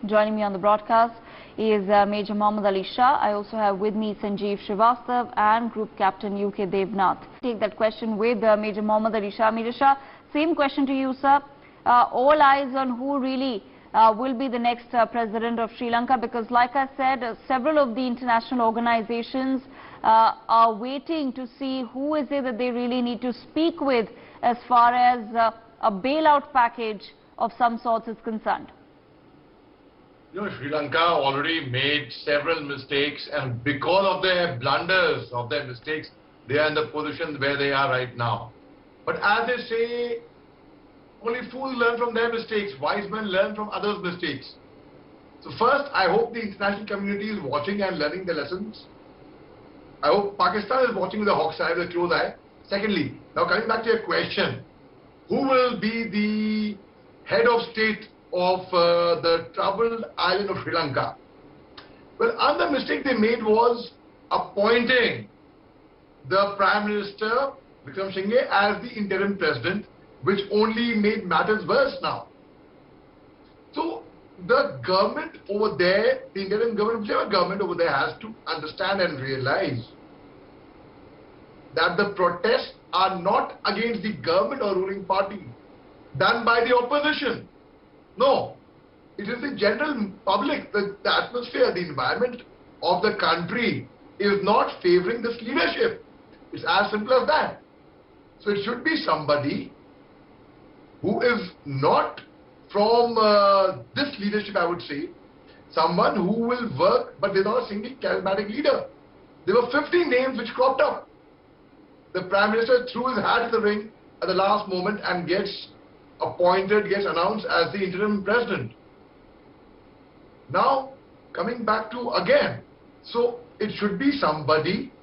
Joining me on the broadcast is Major Mohommed Shah. I also have with me Sanjeev Srivastav and Group Captain UK Devnath. Take that question with Major Mohommed Shah. Major Shah, same question to you, sir. All eyes on who really will be the next president of Sri Lanka, because like I said, several of the international organizations are waiting to see who is it that they really need to speak with as far as a bailout package of some sorts is concerned. You know, Sri Lanka already made several mistakes, and because of their blunders, of their mistakes, they are in the position where they are right now. But as they say, only fools learn from their mistakes, wise men learn from others' mistakes. So first, I hope the international community is watching and learning the lessons. I hope Pakistan is watching with a hawk's eye, with a close eye. Secondly, now coming back to your question, who will be the head of state of the troubled island of Sri Lanka? Well, another mistake they made was appointing the Prime Minister, Singh, as the interim president, which only made matters worse now. So the government over there, the interim government, whichever government over there, has to understand and realize that the protests are not against the government or ruling party done by the opposition. No, it is the general public, the atmosphere, the environment of the country is not favoring this leadership. It's as simple as that. So it should be somebody who is not from this leadership, I would say, someone who will work, but they're not a single charismatic leader. There were 50 names which cropped up. The Prime Minister threw his hat in the ring at the last moment and gets appointed, gets announced as the interim president. Now, coming back to again, so it should be somebody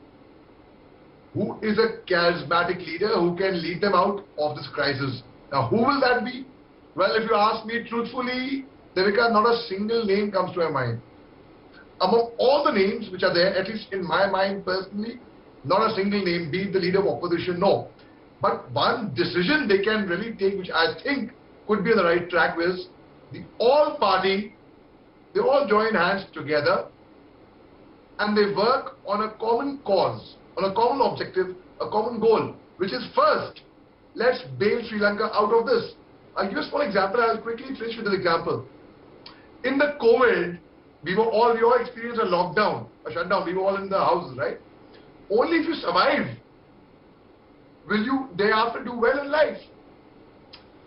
who is a charismatic leader who can lead them out of this crisis. Now, who will that be? Well, if you ask me truthfully, Devika, not a single name comes to my mind. Among all the names which are there, at least in my mind personally, not a single name, be it the leader of opposition, no. But one decision they can really take, which I think could be on the right track, is the all party, they all join hands together and they work on a common cause, on a common objective, a common goal, which is first, let's bail Sri Lanka out of this. I'll give you a small example. I'll quickly finish with this example. In the COVID, we all experienced a lockdown, a shutdown. We were all in the houses, right? Only if you survive will you thereafter do well in life.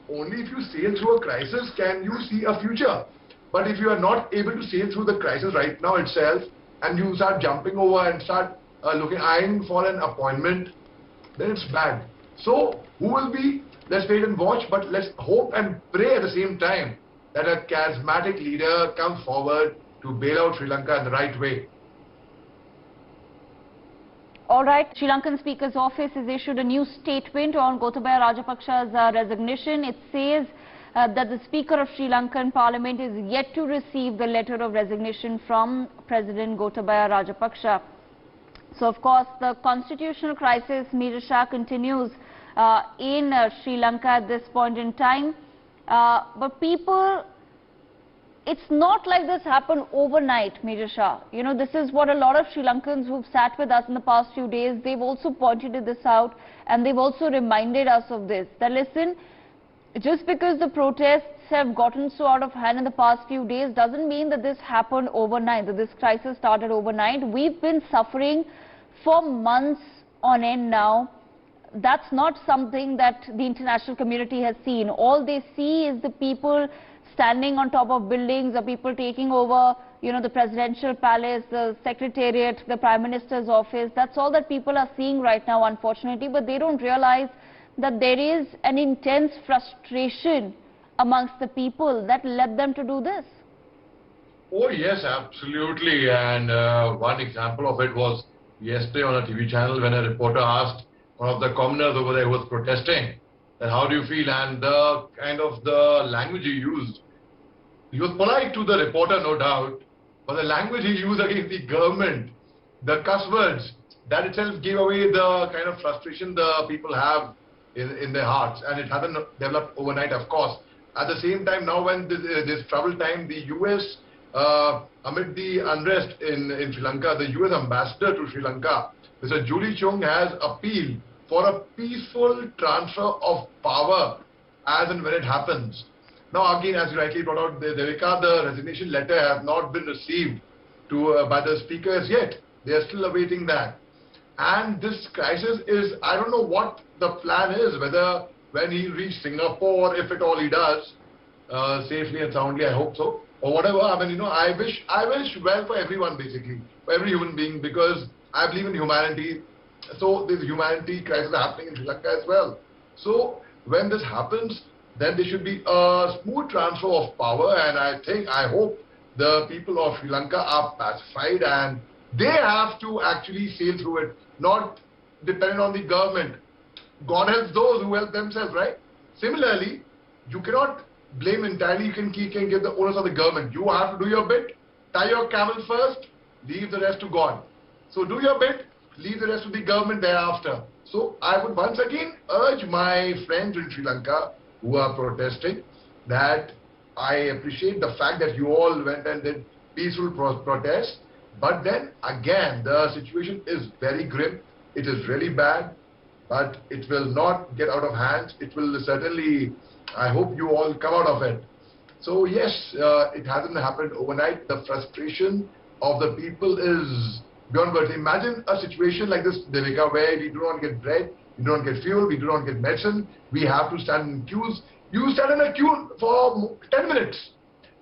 Only if you sail through a crisis can you see a future. But if you are not able to sail through the crisis right now itself, and you start jumping over and start eyeing for an appointment, then it's bad. So who will be? Let's wait and watch, but let's hope and pray at the same time that a charismatic leader comes forward to bail out Sri Lanka in the right way. All right, Sri Lankan Speaker's Office has issued a new statement on Gotabaya Rajapaksa's resignation. It says that the Speaker of Sri Lankan Parliament is yet to receive the letter of resignation from President Gotabaya Rajapaksa. So, of course, the constitutional crisis, Major Shah, continues in Sri Lanka at this point in time. But people, it's not like this happened overnight, Major Shah. You know, this is what a lot of Sri Lankans who've sat with us in the past few days, they've also pointed this out, and they've also reminded us of this. That listen, just because the protests have gotten so out of hand in the past few days doesn't mean that this happened overnight, that this crisis started overnight. We've been suffering for months on end now. That's not something that the international community has seen. All they see is the people standing on top of buildings, the people taking over, you know, the presidential palace, the secretariat, the Prime Minister's office. That's all that people are seeing right now, unfortunately. But they don't realize that there is an intense frustration amongst the people that led them to do this. Oh yes, absolutely. And one example of it was yesterday on a TV channel when a reporter asked one of the commoners over there who was protesting, that how do you feel, and the kind of the language he used. He was polite to the reporter, no doubt, but the language he used against the government, the cuss words, that itself gave away the kind of frustration the people have in their hearts, and it hasn't developed overnight, of course. At the same time, now when this troubled time, the US amid the unrest in Sri Lanka, the US ambassador to Sri Lanka, Mr. Julie Chung, has appealed for a peaceful transfer of power as and when it happens. Now again, as you rightly brought out, Devika, the resignation letter has not been received by the speakers yet. They are still awaiting that. And this crisis is, I don't know what the plan is, whether when he reaches Singapore, if at all he does, safely and soundly, I hope so, or whatever. I mean, I wish well for everyone, basically, for every human being, because I believe in humanity. So there's humanity crisis happening in Sri Lanka as well. So when this happens, then there should be a smooth transfer of power, and I hope the people of Sri Lanka are pacified and they have to actually sail through it, not dependent on the government. God helps those who help themselves, right? Similarly, you cannot blame entirely, you can give the onus of the government. You have to do your bit, tie your camel first, leave the rest to God. So do your bit, leave the rest to the government thereafter. So I would once again urge my friends in Sri Lanka who are protesting that I appreciate the fact that you all went and did peaceful protests, but then again the situation is very grim. It is really bad, but it will not get out of hand. It will certainly, I hope you all come out of it. So yes, it hasn't happened overnight. The frustration of the people is beyond words. Imagine a situation like this, Devika, where we do not get bread, we do not get fuel, we do not get medicine, we have to stand in queues. You stand in a queue for 10 minutes.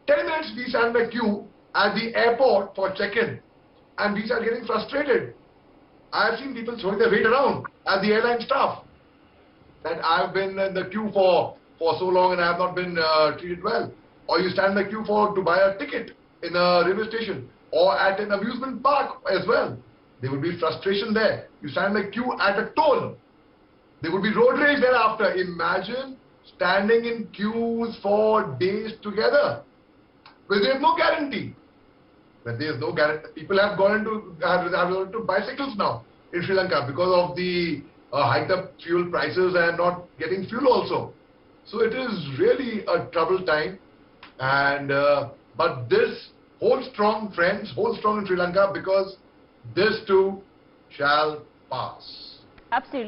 10 minutes we stand in a queue at the airport for check-in, and we start getting frustrated. I have seen people throwing their weight around at the airline staff, that I have been in the queue for so long and I have not been treated well. Or you stand in the queue to buy a ticket in a railway station or at an amusement park as well. There would be frustration there. You stand in the queue at a toll. There would be road rage thereafter. Imagine standing in queues for days together. But there is no guarantee. But there is no guarantee. People have gone into bicycles now in Sri Lanka because of the hiked up fuel prices and not getting fuel also. So it is really a troubled time. And but this, hold strong, friends, hold strong in Sri Lanka, because this too shall pass. Absolutely.